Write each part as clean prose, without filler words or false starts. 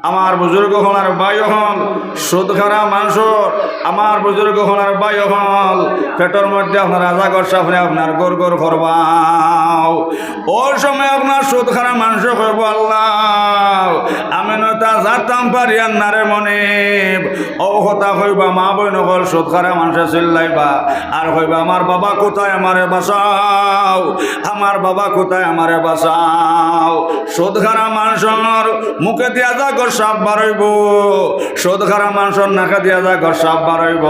আমার বুজুর্গ হলার বাই হল সুদ খারা মাংস, আমার বুজুর্গ হলার বাই হল পেটের মধ্যে আপনার আজাগর সাফরে আপনার গোর গোর করবাও। ওই সময় আপনার সুদ খারা মাংস করব আল্লাহ আমি নতা জারতাম পারি আন্নারে মনে ও কথা কইবা মা বই নকল সুদ খারা মানুষে চিল্লাইবা আর কইবা আমার বাবা কোথায় আমারে বাঁচাও, আমার বাবা কোথায় আমারে বাঁচাও। সুদ খারা মানুষের মুখে দিয়া যা ঘর সাপ বাড়ইব, সুদ খারা মানুষের নাকে দিয়া যা ঘর সাপ বাড়ইব,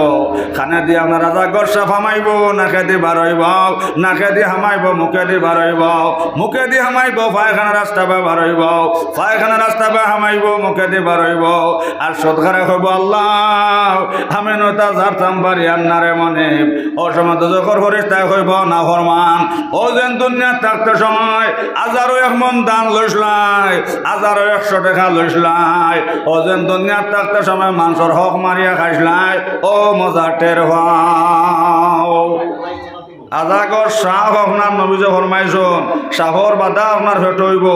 খানে দিয়ে আপনার রাজা ঘর সাপ হামাইব, নাকে দিয়ে বাড়ইব, নাকে দিয়ে হামাইব, মুখে দিয়ে বাড়ইব, মুখে দিয়ে হামাইব, পায়খানা রাস্তা বা বাড়ইব, পায়খানা রাস্তা বা হামাইব, মুখে দিয়ে বাড়ইব। আর সুদ খারা কইব আল্লাহ আমি নতা জারতাম পারি আন্নারে মনে ও সময় দুজখর ফেরেশতা কইব না ফরমান ও যেন দুনিয়া থাকতে সময় 1001 মন দান লইসলাই, 1100 টাকা লইসলাই, ও যেন দুনিয়া থাকতে সময় মানুষের হক মারিয়া খাইসলাই, ও মজা টের হও। আজাগর সাপ আপনার নবীজে ফরমাইছন সাপর বাধা আপনার ফেট হইব,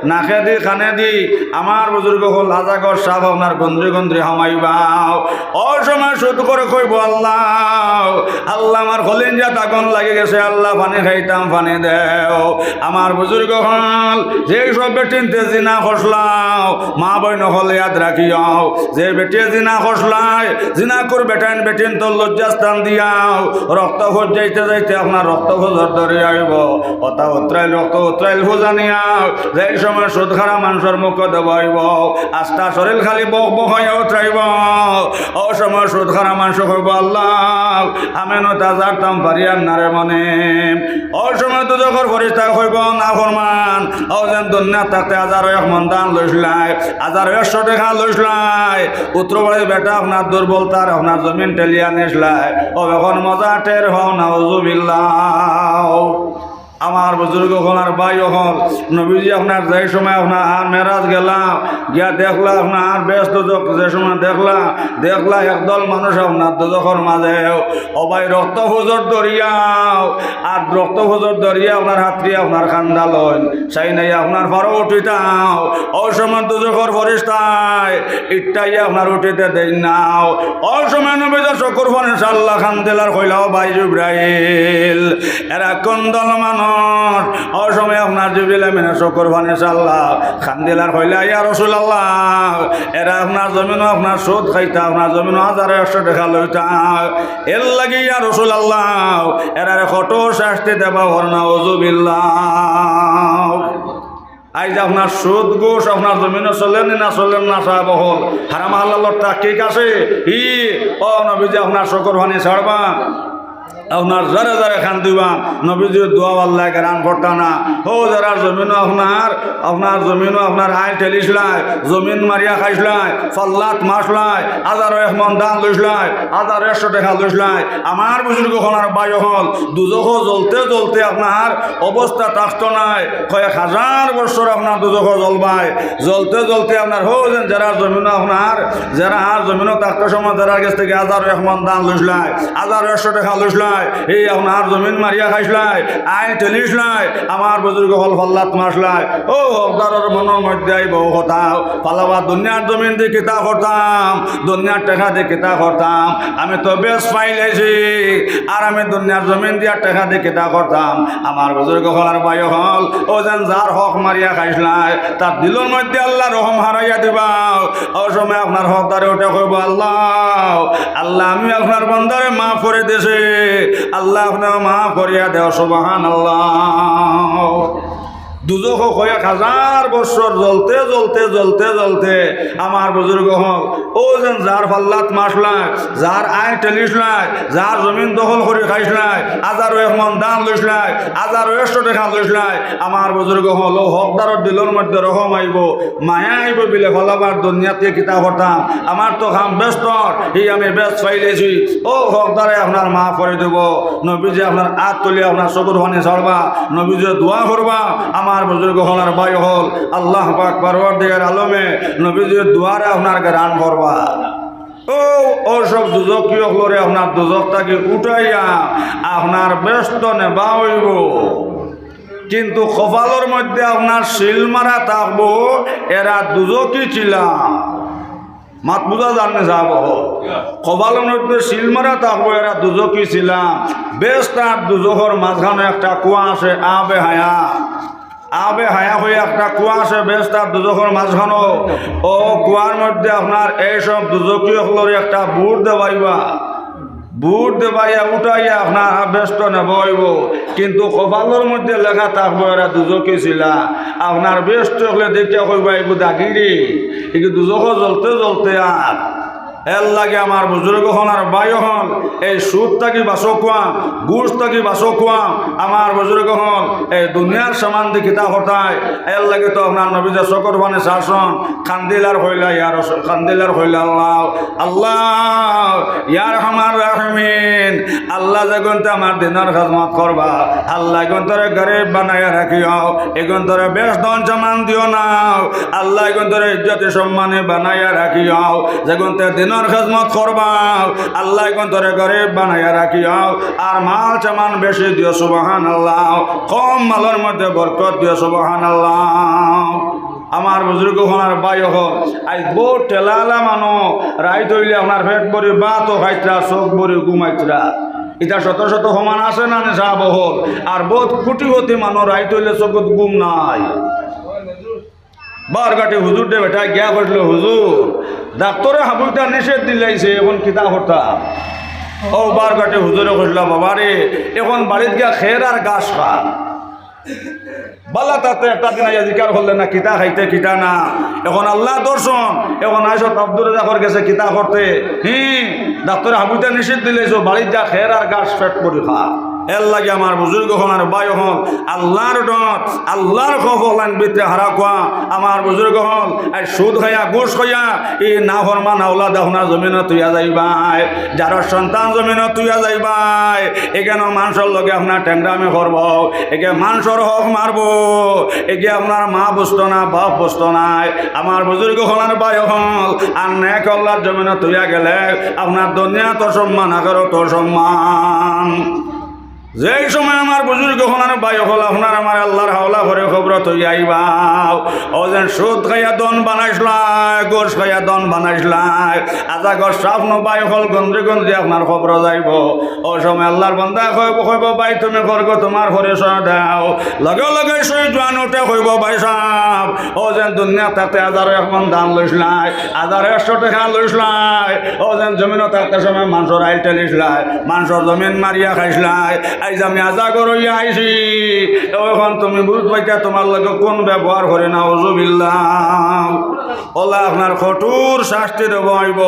নাকে দি খানে দি আমার বুজুর্গ হল আজাগর সাপ আপনার গন্দ্রি গন্দ্রি হামাইবাও। ওই সময় শুধু করে কইব আল্লাহ আল্লাহ আমার কলিঞ্জা আগুন লাগে গেছে, আল্লাহ পানি খাইতাম পানি দেও। আমার বুজুর্গ হল যে সব বেটিনতে জিনা খসলাও মা বই নহল ইয়াদ রাখিও, যে বেটিয়ে জিনা খসলাই জিনা কর বেটাইন বেটিন তো লজ্জাস্থান দিয়াও, রক্ত খোঁজ যাইতে যাইতে আপনার রক্ত খোঁজর ধরে আইব, অতা উত্রাইল রক্ত উত্রাইল খোঁজা নিয়াও, যে সময় সুদ খারা মানুষের মুখ দেবাইব, আস্থা শরীর খালি বক বক হয়ে উত্রাইব। ও সময় সুদ খারা মানুষ কইব আল্লাহ আমি নতা জারতাম পারি আন্নারে মনে। ও সময় দুজখর ফেরেশতা কইব না ফরমান ও যেন দুনিয়া থাকতে 1001 মন দান লইসলাই, 1100 টাকা লইসলাই, উত্তরবাড়ির বেটা আপনার দুর্বলতার আপনার জমিন টেলিয়া নিসলাই, ও এখন মজা টের হও নাউজুবিল্লাহ। আমার বুজুর্গ হল আর ভাই হল নবীজি আপনার যে সময় আপনার আর মেরাজ গেলাম গিয়া দেখলা আপনার বেশ দুজক যে সময় দেখলা একদল মানুষ আপনার দুজকের মাঝে অবাই রক্ত ফুজর দরিয়াও, আর রক্ত ফুজর দরিয়া আপনার হাতটি আপনার খান্দা লইন সেই নাই আপনার ফারো উঠিতাও। ওই সময় দুজকের ফেরেশতায় ইটাই আপনার উঠিতে দেই নাও। ওই সময় নবীজি চকুর ফোন ইনশাআল্লাহ খান্দেলার কইলাও ভাই জিবরাইল এরা কোন দল মানুষ। ওই সময় আপনার জিবরিল আমিন চকুর ফোন ইনশাআল্লাহ খান্দেলার কইলা ইয়া রাসূলুল্লাহ এরা আপনার জমিনও আপনার সুদ খাইতা, আপনার জমিনও 1100 টাকা লইতা, এর লাগি ইয়া রাসূলুল্লাহ এরা কত শাস্তি দেবা হরনা ওযুবিল্লাহ। আজ আপনার সুদ গোস আপনার জমিনে চলেন না চলেন না সাহেব হল হারাম হালালর ঠিক আছে ই ও নবীজি আপনার চকুর পানি ছাড়বা আপনার যারা যারা খান দিবা নবীজির দোয়া আল্লাহ রান করতা না। ও যারা জমিনও আপনার জমিনও আপনার আইল ঠেলিসলাই, জমিন মারিয়া খাইসলাই, ফল্লাত মাসলাই, 1001 মন দান লইসলাই, 1100 টাকা লইসলাই। আমার বুজুর্গ হলার বায়ু হল দুজখ জ্বলতে জ্বলতে আপনার অবস্থা থাকতো নাই, কয়েক হাজার বছর আপনার দুজখ জ্বলবাই, জ্বলতে জ্বলতে আপনার যেন যারা জমিনও আপনার যারা জমিনও থাকতো সময় যারা কাছ থেকে 1001 মন দান লইসলাই, 1100 টাকা লইসলাই, এই আপনার জমিন মারিয়া খাইসলাই, আইন ঠেলিসলাই, আমার বুজুর্গ হল ফল্লাত মাসলাই। ও হকদারের মনের মধ্যে আইব কথা পালাবা দুনিয়ার জমিন দিয়ে কিতা করতাম, দুনিয়ার টাকা দিয়ে কিতা করতাম, আমি তো বেশ পাইলাইছি আর আমি দুনিয়ার জমিন দিয়া টাকা দিয়ে কিতা করতাম। আমার বুজুর্গ হলার বায়ু হল ও যেন যার হক মারিয়া খাইসলাই তার দিলের মধ্যে আল্লাহ রহম হারাইয়া দিবা। ও সময় আপনার হকদারে ওটা কইব আল্লাহ আল্লাহ আমি আপনার বন্দারে মাফ করে দিয়েছি, আল্লাহ আপনার মাফ করিয়া দেও সুবহানাল্লাহ। দুজখ কয়েক হাজার বছর জ্বলতে জ্বলতে জ্বলতে জ্বলতে আমার বুজুর্গ হল ও যেন যার ফাল্লাত মাসলাই, যার আইন টেলিসলাই, যার জমিন দখল করে খাইসলাই, 1001 মন দান লইসলাই, 1100 টাকা লইসলাই, আমার বুজুর্গ হল ও হকদারের দিলের মধ্যে রহম আইব, মায়া আইব বিলে ফলাবার দুনিয়াতে কিতা করতাম, আমার তো কাম ব্যস্ত এই আমি ব্যস্ত পাইলেছি। ও হকদারে আপনার মাফ করে দেব। নবীজি আপনার হাত তুলে আপনার চকুর পানি ছাড়বা, নবীজি দোয়া করবা। আমার বুজুর্গ হলার ভাই হল আল্লাহ পাক পরওয়ারদিগার আলমে নবীজির দুয়ারে আপনার গান করবা। ও সব দুজকীয় হলরে আপনার দুজকটাকে উঠাইয়া আপনার ব্যস্ত নেবা হইব, কিন্তু কপালের মধ্যে আপনার শিল মারা থাকবো এরা দুজকই ছিলাম। মাত বুঝা জাননে যাব কপালের মধ্যে শিল মারা থাকবো এরা দুজকি ছিলাম বেশ তার দুজকর মাঝখানে একটা কুয়া আছে আবে হায়া হয়ে একটা কুয়া আছে বেশ তার দুজকর মাঝখানো ও কুয়ার মধ্যে আপনার এইসব দুজকি হলোর একটা বুট দেবাইয়া উঠাইয়া আপনার ব্যস্ত নেবইব কিন্তু কপালের মধ্যে লেখা থাকবো এরা দুজকি ছিলা আপনার ব্যস্ত হলে দেখতে কইবা এগু দাগিরি এগু দুজক জ্বলতে আর এর লাগে আমার বুজুর্গ হন আর বায়ু হন এই সুদ থাকি বাসো খুয়াম গুড় থাকি বাসো খুয়াম আমার বুজুর্গ হন এই দুনিয়ার সমান দেখিতা হতায় এর লাগে তো আপনার নবীজা শকর ভানে শাসন খান্দিলার হইলা ইয়ার খান্দিলার হইলা আল্লাহ ইয়ার হামার রাহমিন আল্লাহ যেগনতে আমার দিনের খাজমত করবা আল্লাহ এগন্তরে গরিব বানাইয়া রাখিও এগন্তরে বেশ ধন সমান দিও না আল্লাহ এগন্তরে ইজ্জতে সম্মানে বানাইয়া রাখিও যেগনতে দিন খাজমত করবা আল্লাহ তোরে গরিব বানাইয়া রাখিও আর মাল চামান বেশি দিও সুবহানাল্লাহ কম মালের মধ্যে বরকত দিও সুবহানাল্লাহ আমার বুজুর্গ হনার বায়ু হল আজ বহুত টেলালা মানো রাইত হইলে আপনার পেট ভরি বাতও খাইতরা চোখ ভরি ঘুমাইতরা এটা শত শত সমান আছে না নেশা বহল আর বহুত কোটি মানুষ রাইত হইলে চোখত ঘুম নাই বারগাটি হুজুর দে বেটা গিয়া করছিল হুজুর ডাক্তরে হাবুলটা নিষেধ দিলাইছে এখন কিতা করতাম ও বারগাটি হুজুরে কইল বাবা রে এখন বাড়িতে গিয়া খের আর গাছ খা বালা তাতে একটা দিন জিকার করলেন না কিতা খাইতে কিতা না এখন আল্লাহ দর্শন এখন আইসত আব্দুল রাজাকর গেছে কিতা করতে ডাক্তারে হাবুলটা নিষেধ দিলাইছো বাড়িতে যা খের আর গাছ ফেট করে খা এর লাগে আমার বুজুর্গ হন আর বায়ু হন আল্লাহর ডট আল্লাহর খফলান বিতে হারা কোয়া আমার বুজুর্গ হন আর সুদ খাইয়া গোস খাইয়া এই না ফরমান আওলা দেখনা জমিন তুইয়া যাইবাই যার সন্তান জমিন তুইয়া যাইবাই এখানে মানুষের লগে আপনার ট্যাংরামি করব একে মানুষের হক মারব একে আপনার মা বুঝতো না বাপ বুঝতো নাই আমার বুজুর্গ হন আর বায়ু হল আর নেক আল্লাহর জমিন তুইয়া গেলে আপনার দুনিয়া তোর সম্মান আখেরও তোর সম্মান যেই সময় আমার বুজুর্গ হলার বায়ু হল আপনার আমার আল্লাহর হাওলা ভরে খবর তুই আইবাও ও যেন সুদ খাইয়া দন বানাইসলাই গোস খাইয়া দন বানাইসলাই আজা গর স্বপ্ন বায়ু হল গন্দ্রি আপনার খবর যাইব ও সময় আল্লাহর বন্ধা কইব ভাই তুমি করগ তোমার ঘরে সহ দাও লগে লগে সই জোয়ান উঠে কইব ভাই সাহ ও যেন দুনিয়া তাতে 1001 দান লইসলাই 1100 টাকা লইসলাই ও যেন জমিনও থাকতে সময় মানুষের আইল টেলিসলাই মানুষের জমিন মারিয়া খাইসলাই আইজ আমি আজা করইয়া আইছি এখন তুমি বুঝ পাইতা তোমার লগে কোন ব্যবহার করে না ওজুবিল্লাহ ওলা আপনার কঠোর শাস্তি দেব আইব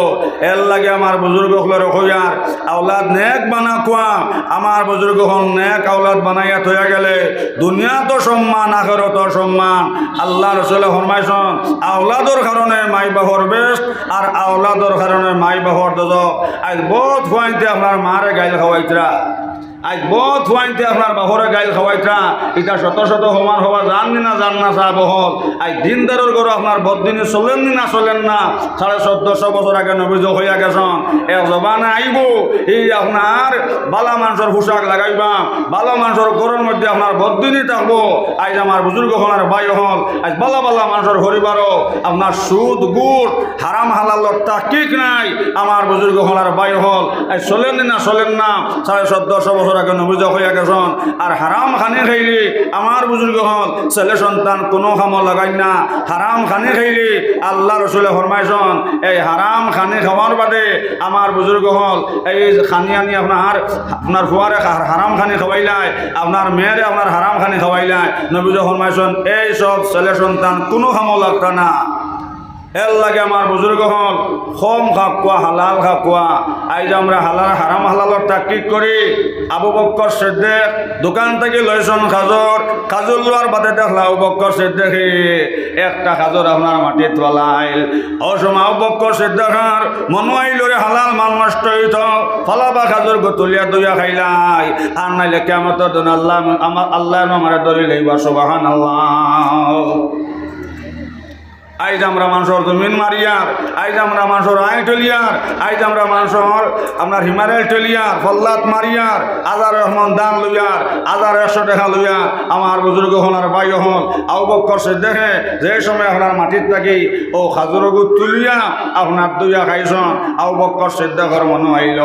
এর লাগে আমার বুজুর্গ হলের কইয়ার আওলাদ নেক বানা কোয়া আমার বুজুর্গ হল নেক আওলাদ বানাইয়া থইয়া গেলে দুনিয়া তো সম্মান আখেরাত সম্মান আল্লাহ রাসূল ফরমাইছেন আওলাদর কারণে মাই বাবার বেশ আর আওলাদর কারণে মাই বাবার দজক আজ বহুত ফাইতে আপনার মারে গাইল খাওয়াইতরা আজ বহুত ফাইতে আপনার বাহরে গাইল খাওয়াইতা এটা শত শত সমান হওয়া জাননি না চা বহল আজ দিনদারের গরু আপনার বদিনে চলেননি না চলেন না 1450 বছর আগে নবীজ হইয়া গেছেন এ জবানে আইব এই আপনার বালা মানুষের পোশাক লাগাইবা বালা মানুষের গরুর মধ্যে আপনার বদিনই থাকবো আজ আমার বুজুর্গ হলার বায়ু হল আজ বালা বালা মানুষের হরিবারও আপনার সুদ গুড় হারাম হালালর তাকিক নাই আমার বুজুর্গ হলার বায়ু হল আজ চলেন না 1450 বছর আগে নবীজ হইয়া গেছেন আর হারাম খানি খাইলি আমার বুজুর্গ হল ছেলে সন্তান কোনো কামো লাগাই না হারাম খানি খাইলি আল্লাহ রসুলে ফরমাইছেন এই হারাম খানি খাওয়ার বাদে আমার বুজুর্গ হল এই খানি আনি আপনার ফুয়ারে হারাম খানি খাওয়াইলাই আপনার মেয়েরে আপনার হারাম খানি খাওয়াইলাই নবীজ ফরমাইছেন এই সব ছেলে সন্তান কোনো কামো লাগতা না এর লাগে আমার বুজুর্গ হল কম খাকুয়া হালাল খাকুয়া আইজ আমরা হারাম হালালর তাকিক করি আবু বক্কর সিদ্দিক দোকান থেকে লইছন খাজুর লোয়ার বাদে দেখলা আবু বক্কর সিদ্দিকে একটা খাজুর আপনার মাটিত ফলাইল অসময় আবু বক্কর সিদ্দিকার মন আইলরে হালাল মাল নষ্ট হইত ফলাবা খাজুর গতুলিয়া দইয়া খাইলাই আর নাইলে কিয়ামতের দিন আল্লাহ আমার দলিল হইবা সুবহানাল্লাহ আইজ আমরা মানুষের জমিন মারিয়ার, আইজ আমরা মানুষের আইন টলিয়ার, আইজ আমরা মানুষের আপনার হিমালয় টলিয়ার, ফল্লাত মারিয়ার, 1000 রহমান দান লইয়ার, 1100 টাকা লইয়ার। আমার বুজুর্গ হলার বাই হল আবু বকর সিদ্দিকে যে সময় আপনার মাটির থাকি ও খাজুর গুড় তুলিয়া আপনার দুইয়া খাইছন, আবু বকর সিদ্দিকের মনে আইল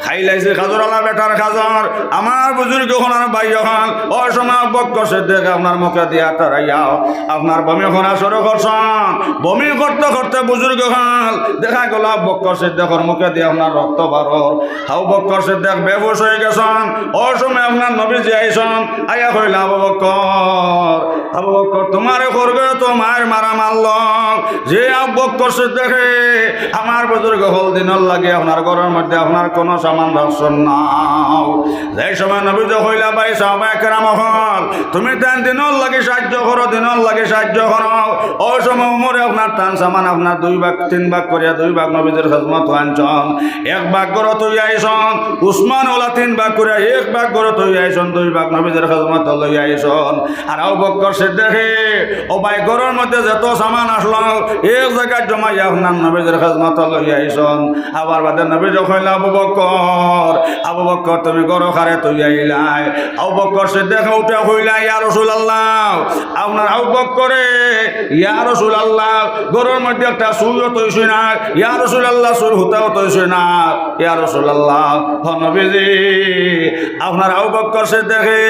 খাইলাইছে খাজুর আলা বেটার খাজর। আমার বুজুর্গ হলার বাই হল ওই সময় আবু বকর সিদ্দিক আপনার মুখে দিয়া তারাইয়াও আপনার বমি খোনা শুরু করছেন। বমি করতে করতে বুজুর্গ হল দেখা গেল আবু বকর সিদ্দিকের মুখে দিয়ে আপনার রক্ত বারর। আবু বকর সিদ্দিক বেহুশ হয়ে গেছেন। ওই সময় আপনার নবীজি আইসন, আয়া কইল আবু বকর তোমারে করবে তোমার মারা মারল। যে আবু বকর সিদ্দিকে আমার বুজুর্গ হল দিনের লাগে আপনার ঘরের মধ্যে আপনার কোনো সামান রাখছেন না। যে সময় নবীজি কইলা ভাই সাহাবায়ে কেরাম হল তুমি তেন দিনের লাগে সাহায্য করো, দিনের লাগে সাহায্য করো। ওই সময় উমরে আপনার টান সামান আপনার 2 ভাগ 3 ভাগ করিয়া 2 ভাগ নবীদের খেদমত আনছন, 1 ভাগ করে তুই আইসন। উসমান ওলা 3 ভাগ করে 1 ভাগ করে তুই আইসন, 2 ভাগ নবীদের খেদমত লই আইসন। আর আবু বকর সিদ্দিকে ও ভাই ঘরের মধ্যে যত সামান আসলো এক জায়গায় জমাইয়া আপনার নবীদের খেদমত লই আইসন। আবার বাদে নবী কইলা আবু বকর তুমি ঘর খারে তুই আইলাই। আবু বকর সিদ্দিক উঠে কইলা ইয়া রাসূলুল্লাহ, আপনার আবু বকরে ইয়া রাসূলুল্লাহ ঘরের মধ্যে একটা সুইও তৈছে না, ইয়া রাসূলুল্লাহ সুই হুতাও তৈছে না। ইয়া রাসূলুল্লাহ হ নবীজি আপনার আবু বকর সিদ্দিকে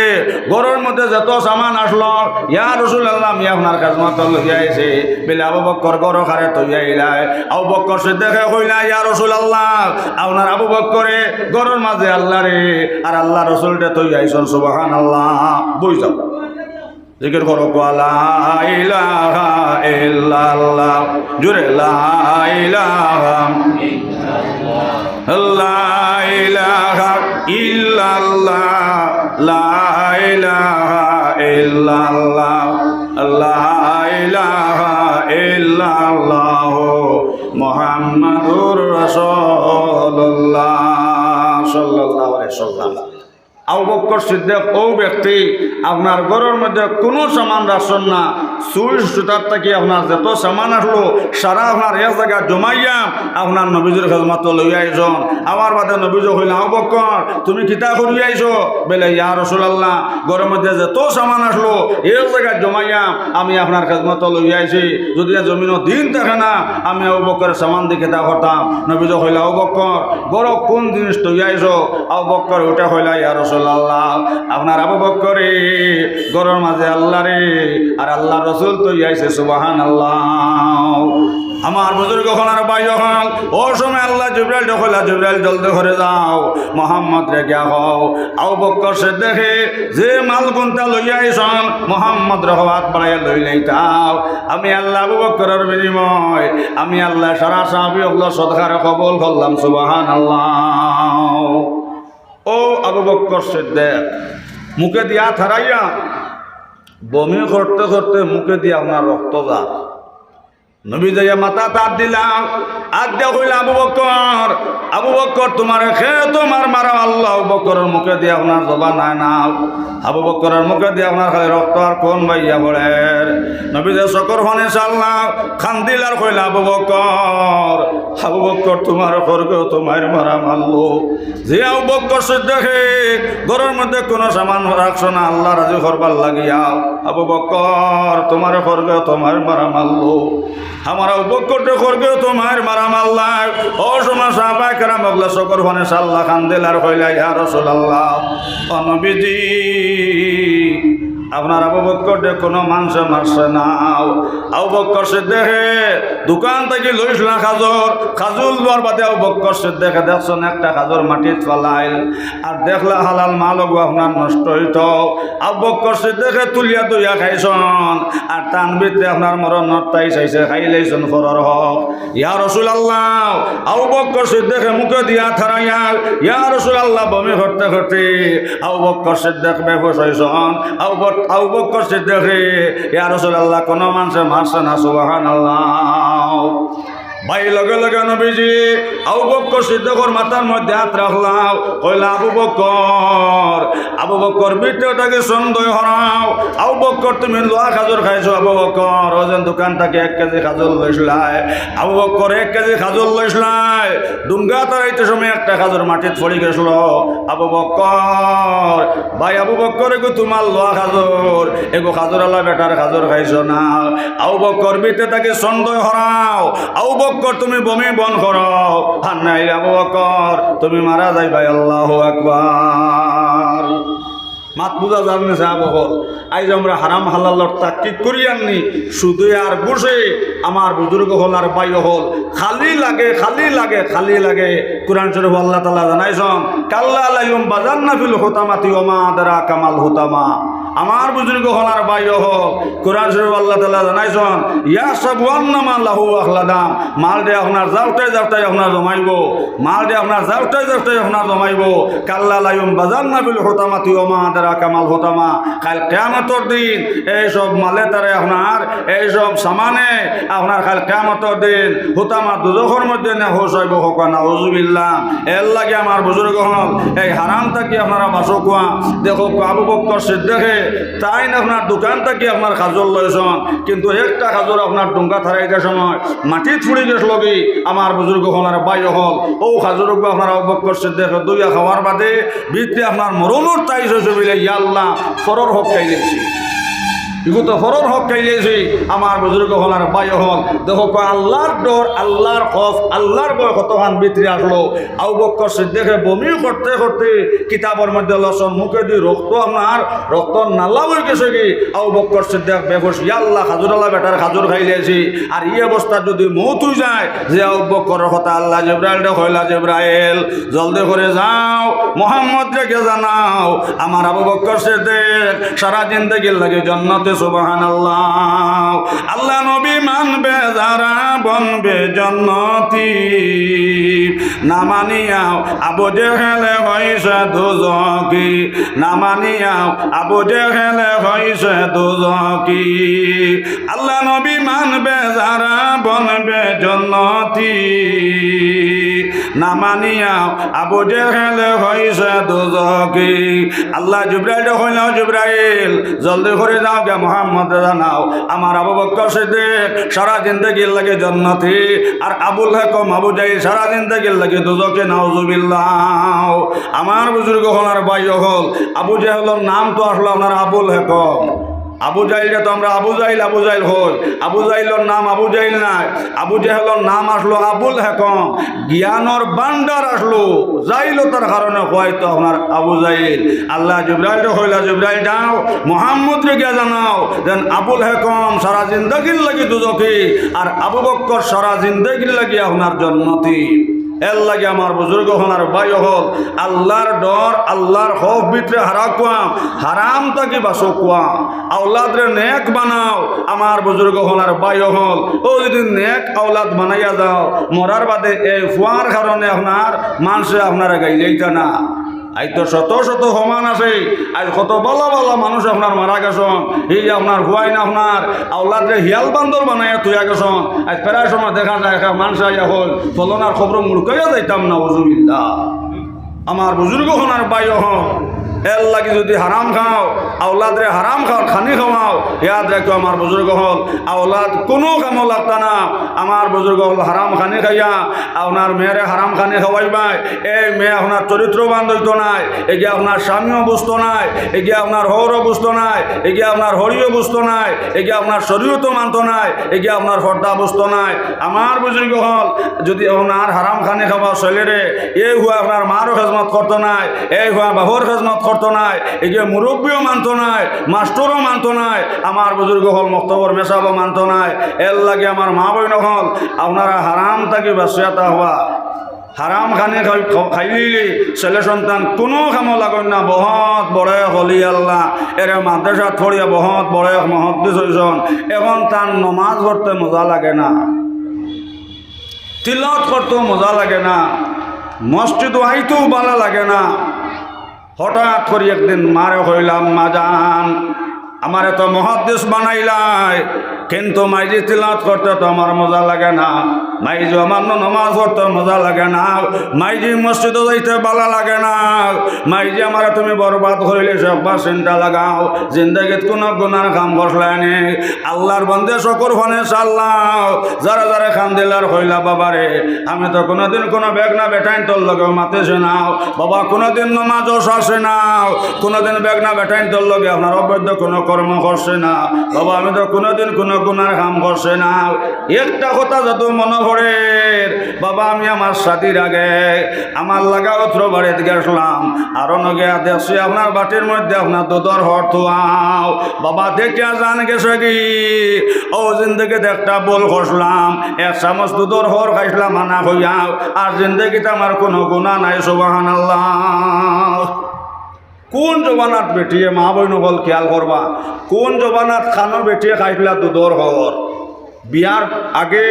ঘরের মধ্যে যত সামান আসলো ইয়া রাসূলুল্লাহ আমি আপনার খেদমত লই আইছি বলে আবু বকর ঘর খারে তুই আইলাই। আবু বকর সিদ্দিকে কইলা ইয়া রাসূলুল্লাহ আপনার আবু বকরে ঘরের মাঝে আল্লাহ রে আর আল্লাহ রাসূলটা তুই আইছন। সুবহানাল্লাহ। বই যাও জিকির করো লা ইলাহা ইল্লাল্লাহ, জুরে লা ইলাহা ইল্লাল্লাহ, লা ইলাহা ইল্লাল্লাহ, লা ইলাহা ইল্লাল্লাহ, লা ইলাহা ইল্লাল্লাহ মুহাম্মাদুর রাসূলুল্লাহ সাল্লাল্লাহু আলাইহি ওয়াসাল্লাম। আবু বকর সিদ্দিক ও ব্যক্তি আপনার ঘরের মধ্যে কোনো সামান রাখছেন না, সুই সুতার থেকে আপনার যত সামান আসলো সারা আপনার এক জায়গা জমাইয়া আপনার নবীজির খেদমত লই আইসন। আমার বাদে নবীজি হইল আবু বকর তুমি কিতা করি আইসো বলে ইয়া রাসূলুল্লাহ ঘরের মধ্যে যত সামান আসলো এক জায়গা জমাইয়া আমি আপনার খেদমত লই আইছি, যদি জমিনও দিন থাকে না আমি আবু বকরের সামান দিয়ে কিতা করতাম। নবীজি হইল আবু বকর ঘর কোন জিনিস লই আইসো? আবু বকর ওটা হইল ইয়া রাসূলুল্লাহ আপনার আবু বকরে ঘরের মাঝে আল্লাহ রে আর আল্লাহ রসুল তো আইছে। সুবহানাল্লাহ। আমার বুজুর্গ হলার ভাই হল ও সময় আল্লাহ জিবরাইল কইলা জিবরাইল জলদি করে যাও মোহাম্মদ রে গিয়া হও। আবু বকর সিদ্দিকে যে মাল গুনটা লইয়া আইছন মোহাম্মদ রে হাত বাড়াইয়া লই লাইতাও। আমি আল্লাহ আবু বকরের বিনিময় আমি আল্লাহ সারা সাহাবী আল্লাহ সদকার কবুল করলাম। সুবহানাল্লাহ। ও আবু বকর সিদ্দিক মুখে দিয়া থারাইয়া বমি করতে করতে মুখে দিয়ে আপনার রক্ত যা। নবী যাইয়া মাথা তাপ দিলাম আর দিয়া কইলা আবু বকর তোমার খেয়ে তোমার মারা আল্লাহ। আবু বকরের মুখে দিয়ে আপনার জবান নাই না, আবু বকরের মুখে দিয়ে আপনার খালি রক্ত আর কোন ভাইয়া পড়ে। নবী যে চকর হনে চাল্লাহ খান দিল আর কইলা আবু বকর তোমার খরগেও তোমার মারা মারলো। যে আবু বকর সিদ্দিকে ঘরের মধ্যে কোনো সামান রাখছো না আল্লাহ রাজি করবার লাগিয়া আবু বকর তোমার খরগেও তোমার মারা মারলো। আমার আবু বকর খরগেও তোমার মারা মারলা। ও সময় সাহাবায়ে কেরাম আল্লাহ চকর হনে চাল্লাহ খান দিল আর কইলা ইয়া রাসূলুল্লাহ ও নবীজি আপনার আবু বকর কোনো মানুষ মারছে না। আবু বকর সিদ্দিকে দোকান থেকে লইছিল খাজুর লোয়ার বাদে আবু বকর সিদ্দিকে দেখছেন একটা খাজুর মাটিত ফেলাইল আর দেখলা হালাল মাল আপনার নষ্ট হইত। আবু বকর সিদ্দিকে তুলিয়া তুইয়া খাইছন আর টান ভিতরে আপনার মরণ তাই চাইছে খাই লাইছন ফরর হক। ইয়া রাসূলুল্লাহ আবু বকর সিদ্দিকে মুখে দিয়া থারাইয়া ইয়া রাসূলুল্লাহ বমি করতে করতে আবু বকর সিদ্দিক বেহুশ হইছন। আবু বকর সিদ্দিকে ইয়া রাসূলুল্লাহ কোনো মানুষ মারছে না। সুবহানাল্লাহ। ভাই লগে লগে নবীজি আবু বকর সিদ্দিকের মাথার মধ্যে হাত রাখলাম, কইলা আবু বকর ভিতরটাকে সন্দেহ হরাও। আবু বকর তুমি লোয়া খাজুর খাইছো? আবু বকর ওজন দোকান থেকে 1 কেজি খাজুর লইসলাই। আবু বকর 1 কেজি খাজুর লইসলাই, ডুঙ্গা তারাইতে সময় একটা খাজুর মাটিত পড়ে গেছিল। আবু বকর ভাই, আবু বকর এগো তোমার লোয়া খাজুর, এগো খাজুর আলা বেটার খাজুর খাইছো না। আবু বকর ভিতরটাকে সন্দেহ হরাও। আবু বকর তুমি বমি বন করো, আর নাই আবু বকর তুমি মারা যাই ভাই। আল্লাহু আকবার। মাত বুঝা যাবে সাহাবল। আইজ আমরা হারাম হালালর তাকিদ করি আননি, শুধু আর বসে আমার বুজুর্গ হল আর বাই হল খালি লাগে খালি লাগে খালি লাগে। কোরআন শরীফ আল্লাহ তাআলা জানাইছেন, কাল্লা লাইয়ুম বাজান্না ফিল হুতামাতি ওয়া মা আদরা কামাল হুতামা। আমার বুজুর্গ হল আর বাই হল কোরআন শরীফ আল্লাহ তাআলা জানাইছেন, ইয়া সাবওয়ান্নামা লাহু আখলাদাম। মাল দে আপনার যাওটাই যাওটাই আপনার জমাইব, মাল দে আপনার যাওটাই যাওটাই আপনার জমাইব। কাল্লা লাইয়ুম বাজান্না ফিল হুতামাতি ওয়া মা আদরা কামাল হুতামা। কাল কিয়ামতের দিন এইসব মালে তারে আপনার এইসব সামানে আপনার কাল কিয়ামতের দিন হুতামা দুজখের মধ্যে না হোসাইব হোক না হুজুবিল্লাহ। এর লাগে আমার বুজুর্গ হল এই হারাম থাকি আপনারা বাসো কোয়া। দেখো আবু বকর সিদ্দিকে তাই না আপনার দোকান থাকি আপনার খাজুর লইছেন, কিন্তু একটা খাজুর আপনার ডুঙ্গা থারাইতে সময় মাটি ছুড়ে গেছিল কি আমার বুজুর্গ হল আর বাই হল ও খাজুর আপনার আবু বকর সিদ্দিকে দুইয়া খাওয়ার বাদে ভিতরে আপনার মরণের তাইশ হয়েছে বলে আল্লাহ ফরর হক খাইলেছি, এগুলো ফরর হক খাইলেছি। আমার বুজুর্গ হল আর বাই হল দেখো আল্লাহর ডর আল্লাহর খফ আল্লাহর বয় কতখান ভিতরে আসলো। আবু বকর সিদ্দিকে বমি করতে করতে কিতাবের মধ্যে লসন মুখে দিয়ে রক্ত নালা হয়ে গেছে কি আবু বকর সিদ্দিক বেহুশ, আল্লাহ খাজুর আল্লাহ বেটার খাজুর খাইলেছি। আর এই অবস্থা যদি মৌত হয়ে যায় যে আবু বকরের কথা আল্লাহ জিবরাইল কইলা, জিবরাইল জলদি করে যাও মুহাম্মদ রেখে জানাও আমার আবু বকর সিদ্দিক সারা জিন্দেগির লাগে জান্নাতে। সুবহানাল্লাহ। আল্লাহ নবী মানবে যারা বনবে জান্নাতি, না মানিয়াও আবু জেহেলে হইছে দুজকি, না মানিয়াও আবু জেহেলে হইছে দুজকি। আল্লাহ নবী মানবে যারা বনবে জান্নাতি, না মানিয়াও আবু জেহেলে হইছে দুজকি। আল্লাহ জিবরাইল কইল, জিবরাইল জলদি করে যাও গে মুহাম্মদ জানাও আমার আবু বকর সিদ্দিক সারা জিন্দেগির লাগে জান্নাতি, আর আবুল হাকম আবু জাহিল সারা জিন্দেগির লাগে দুজকে। নাউজুবিল্লাহ। আমার বুজুর্গ হল আর ভাই হল আবু জাহেলের নাম তো আসলো আপনার আবুল হাকম। আবু জাহিলকে তো আমরা আবু জাহিল হই, আবু জাহিলের নাম আবু জাহিল নাই, আবু জাহেলের নাম আসলো আবুল হাকম। জ্ঞানর বান্ডার আসলো জাহিলতার কারণে হয়তো আপনার আবু জাহিল। আল্লাহ জিবরাইল হইলা, জিবরাইল যাও মুহাম্মদ রেখে জানাও যেন আবুল হাকম সারা জিন্দগির লাগি দুজকি, আর আবু বকর সারা জিন্দগির লাগি আপনার জান্নাতি। এর লাগে আমার বুজুর্গ হল আর ভাই হল আল্লাহর ডর আল্লাহর খৌফ ভিতরে হারা কুয়াম, হারাম তাকে বাসো কুয়াম, আওলাদরে নেক বানাও। আমার বুজুর্গ হল আর ভাই হল ও যদি নেক আওলাদ বানাইয়া যাও মরার বাদে এই ফুয়ার কারণে আপনার মানুষে আপনারা গাইলেইতা না। আজ তো শত শত সমান আছে, আজ কত বলা বলা মানুষ আপনার মারা গেছেন, এই আপনার হুয়াই না আপনার আওলাদরে হিয়াল বান্দর বানাইয়া তুইয়া গেছেন। আজ প্রায় সময় দেখা যায় মানুষ আইয়া হল ফলনার খবর মুড়কাইয়া যাইতাম না হুজুবিল্লাহ। আমার বুজুর্গ হন আর বাই হন এর লাগে যদি হারাম খাও আওলাদরে হারাম খাও খানি খাওয়াও, ইয়াদ রাখো আমার বুজুর্গ হল আওলাদ কোনো কামো লাগতা না। আমার বুজুর্গ হল হারাম খানি খাইয়া আপনার মেয়েরে হারাম খানি খাওয়াইবাই, এই মেয়ে আপনার চরিত্রবান হইতো নাই, এগিয়ে আপনার স্বামীও বুঝতো নাই, এগিয়ে আপনার হরও বুঝতো নাই, এগিয়ে আপনার হরিও বুঝতো নাই, এগিয়ে আপনার শরীরও মানতো নাই, এগিয়ে আপনার ফর্দা বুঝতো নাই। আমার বুজুর্গ হল যদি আপনার হারাম খানি খাওয়া ছেলেরে এই হুয়া আপনার মারও খেজমত করতো নাই, এই হুয়া বাবুর খেজমত করতো নাই, এগিয়ে মুরব্বীও মানতো নাই, মাস্টরও মানতো নাই। আমার বুজুর্গ হল মক্তবর মেসাবও মানতো নাই। এর লাগে আমার মা বই হল আপনারা হারাম থাকি বাসিয়াতা হওয়া, হারাম খানে খাইলি ছেলে সন্তান কোনো কামো লাগন না। বহুত বড় হলি আল্লাহ এরা মাদ্রাসা থরিয়া বহুত বড় মহদ্দিস হইছন, এখন তার নমাজ পড়তে মজা লাগে না, তিলাওয়াত করতেও মজা লাগে না, মসজিদ আইতেও ভালো লাগে না। হঠাৎ করে একদিন মারে হইলাম, মা জান আমার এত মহাদ্দেশ বানাইলাই, কিন্তু মাইজি তিলাওয়াত করতে তো আমার মজা লাগে না, মাইজি আমার নমাজ পড়তে মজা লাগে না, মাইজি মসজিদে যাইতে ভালো লাগে না, মাইজি আমার তুমি বরবাদ করিলে সববার চিন্তা লাগাও, জিন্দগিত কোনো গুনার কাম করলানি। আল্লাহর বন্দে শকর ফানে চাল্লাও, যারা যারা খান দিলার হইলা বাবারে আমি তো কোনোদিন কোনো বেগ না বেটাইন তোর লগে মাতেছে নাও বাবা, কোনোদিন নমাজও আসে নাও, কোনোদিন বেগ না বেটাইন তোর লগে আপনার অবৈধ কোনো কর্ম করছে না বাবা, আমি তো কোনোদিন কোনো গুনার কাম করছে না। একটা কথা যত মনে পড়ে বাবা, আমি আমার সাথীর আগে আমার লাগা অত্র বাড়িতে গেছিলাম, আরো নগে দেখছি আপনার বাটির মধ্যে আপনার দুধর হর থুয়াও বাবা, দেখিয়া জান গেছে কি ও জিন্দগিতে একটা বল খসলাম, এক চামচ দুধর হর খাইছিলাম মানা হইয়াও, আর জিন্দগিতে আমার কোনো গুণা নাই। সুবহানাল্লাহ। কোন জবানাত বেটিয়ে মা বই নকল খেয়াল করবা, কোন জবানাত খানো বেটিয়ে খাইছিলা দুধর হর। বিয়ার আগে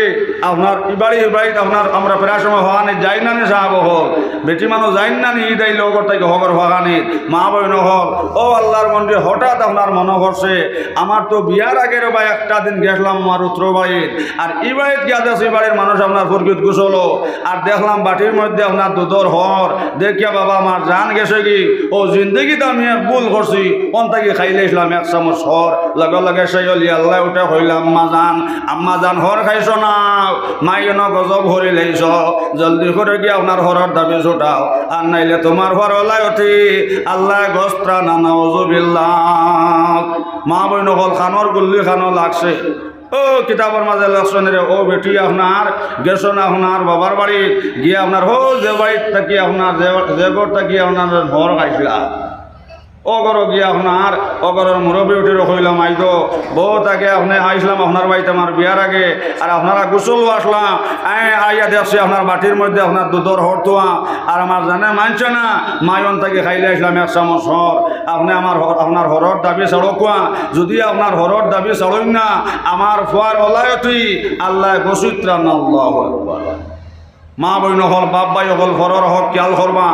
আপনার ইবাড়ি আপনার আমরা প্রায় সময় হওয়ানি যাই না নি সাহাব হল, বেটি মানুষ যাই না নি ইদাই লগর থেকে হগর হওয়ানি মা বই নহল। ও আল্লাহর মন্দির হঠাৎ আপনার মনে করছে আমার তো বিয়ার আগের বা একটা দিন গেছিলাম আমার উত্তর বাড়ির, আর ই বাড়িত গিয়া দেশি বাড়ির মানুষ আপনার ফুরকিত গুছলো, আর দেখলাম বাটির মধ্যে আপনার দুধর হর, দেখিয়া বাবা আমার জান গেছে কি ও জিন্দগিতে আমি এক ভুল করছি, কোন থেকে খাইলেছিলাম এক চামচ হর, লগে লগে সেই অলি আল্লাহ উঠে হইলাম মা জান আম্মা জান হর খাইছ না, মাইন গজব হরি লাইছ, জলদি করে গিয়ে আপনার হরর দাবি ছুটাও, আর নাইলে তোমার হর ওলাই উঠি আল্লাহ গস্ত্রা নানা ওজুবিল্লাহ। মা বইন হল খানোর গুল্লি খানো লাগছে। ও কিতাবের মাঝে লক্ষণের ও বেটি আপনার গেছো না আপনার বাবার বাড়ি গিয়ে আপনার হো যে বাড়ির থাকি আপনার যে ঘর থাকি আপনার ঘর খাইছিলা অগর গিয়ে আপনার অগরের মুরব্বী উঠে রইলাম আইত বউ তাকে আপনি আইসলাম আপনার বাড়িতে আমার বিয়ার আগে, আর আপনারা গোসলও আসলাম আইয়া দেখছি আপনার বাটির মধ্যে আপনার দুধর হরতুয়া, আর আমার জানে মানছে না মায়ন থেকে খাইলে আসলাম এক চামচ হর, আপনি আপনার হরর দাবি ছাড়কুয়া, যদি আপনার হরর দাবি ছাড়ই না আমার ফুয়ার ওলায়তি আল্লাহ বসিত্রা না। আল্লাহু আকবার। মা বইন হল বাপ ভাই হল হরর হক খেয়াল করবা,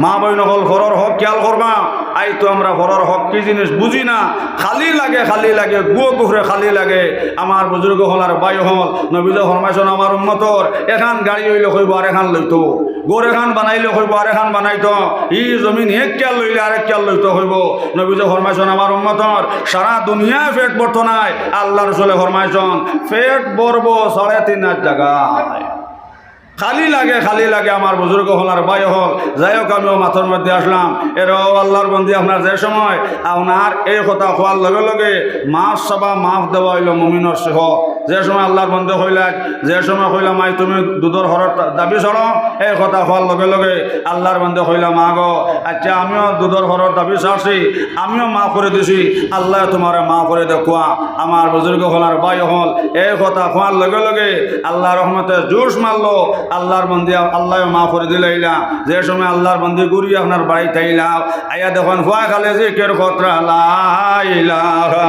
মা বইন হল হরর হক খেয়াল করবা। আই তো আমরা হরর হক কি জিনিস বুঝি না, খালি লাগে গুয়ো গুহরে খালি লাগে। আমার বুজুর্গ হল আর বাই হল নবীজ ফরমাইছেন আমার উম্মতর এখান গাড়ি হইলে হইব আর এখান লইতো, গোর এখান বানাইলে হইব আর এখান বানাইতো, ই জমিন এক খেয়াল লইলে আরেক খেয়াল লইতো হইব। নবীজ ফরমাইছেন আমার উম্মতর সারা দুনিয়ায় পেট ভরতো নাই, আল্লাহ রসুলে ফরমাইছেন পেট ভরবো 3.5 জায়গায়। খালি লাগে আমার বুজুর্গ হল আর বাই হল। যাই হোক আমিও মাথার মধ্যে আসলাম, এরাও আল্লাহর বন্দি আপনার যে সময় আপনার এই কথা হওয়ার লগে লগে মাফ সবা মাফ দেওয়া হইল মুমিনের সহ। যে সময় আল্লাহর বন্ধু হইলাক, যে সময় হইলাম আই তুমি দুধর হরর দাবি ছাড়ো, এই কথা হওয়ার লগে লগে আল্লাহর বন্ধু হইলাম আগো আচ্ছা আমিও দুধর হরর দাবি ছাড়ছি, আমিও মাফ করে দিছি, আল্লাহ তোমার মাফ করে দেখুয়া। আমার বুজুর্গ হল আর বাই হল এই কথা হওয়ার লগে লগে আল্লাহ রহমতে জোশ মারলো, আল্লাহর বন্দি আল্লাহ মাফ করে দিলাইলাম। যে সময় আল্লাহর বন্দি ঘুরি আপনার বাড়িতে আইলাম, আইয়া দেখুন ফুয়া খালে যে কের খতরা লা ইলাহা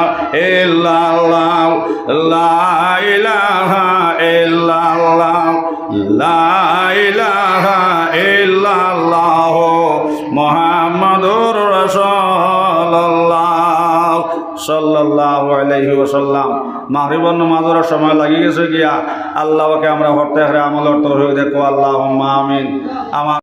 ইল্লাল্লাহ লা ইলাহা ইল্লাল্লাহ লা ইলাহা ইল্লাল্লাহ মুহাম্মাদুর রাসূলুল্লাহ সাল্লাল্লাহু আলাইহি ওয়াসাল্লাম। মাগরিবের নামাজের সময় লাগি গেছে গিয়া, আল্লাহকে আমরা হরতে আমলের তৌফিক দেখো, আল্লাহুম্মা আমিন। আমার